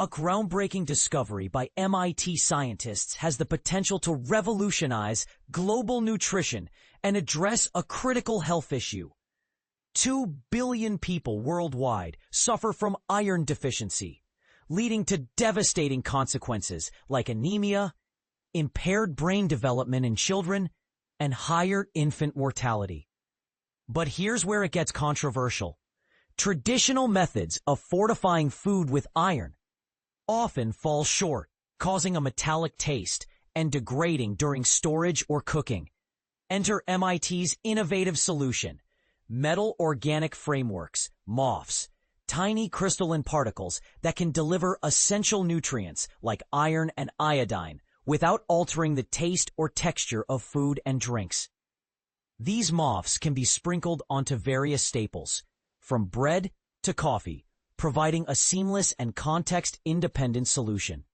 A groundbreaking discovery by MIT scientists has the potential to revolutionize global nutrition and address a critical health issue. 2 billion people worldwide suffer from iron deficiency, leading to devastating consequences like anemia, impaired brain development in children, and higher infant mortality. But here's where it gets controversial. Traditional methods of fortifying food with iron often fall short, causing a metallic taste and degrading during storage or cooking. Enter MIT's innovative solution, metal organic frameworks, MOFs, tiny crystalline particles that can deliver essential nutrients like iron and iodine without altering the taste or texture of food and drinks. These MOFs can be sprinkled onto various staples, from bread to coffee, providing a seamless and context-independent solution.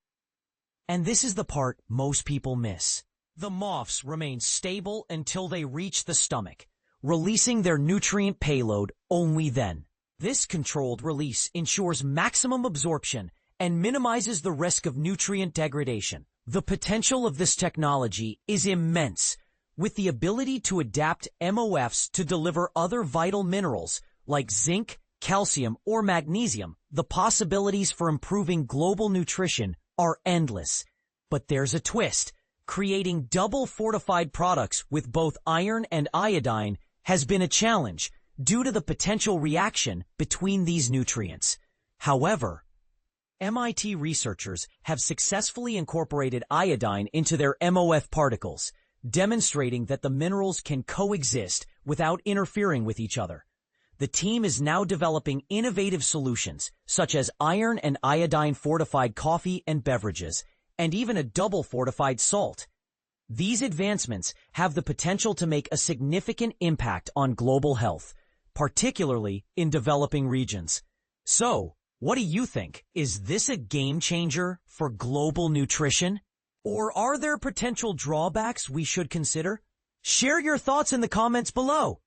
And this is the part most people miss. The MOFs remain stable until they reach the stomach, releasing their nutrient payload only then. This controlled release ensures maximum absorption and minimizes the risk of nutrient degradation. The potential of this technology is immense, with the ability to adapt MOFs to deliver other vital minerals like zinc, calcium, or magnesium. The possibilities for improving global nutrition are endless. But there's a twist. Creating double-fortified products with both iron and iodine has been a challenge due to the potential reaction between these nutrients. However, MIT researchers have successfully incorporated iodine into their MOF particles, demonstrating that the minerals can coexist without interfering with each other. The team is now developing innovative solutions, such as iron and iodine-fortified coffee and beverages, and even a double-fortified salt. These advancements have the potential to make a significant impact on global health, particularly in developing regions. So, what do you think? Is this a game changer for global nutrition? Or are there potential drawbacks we should consider? Share your thoughts in the comments below.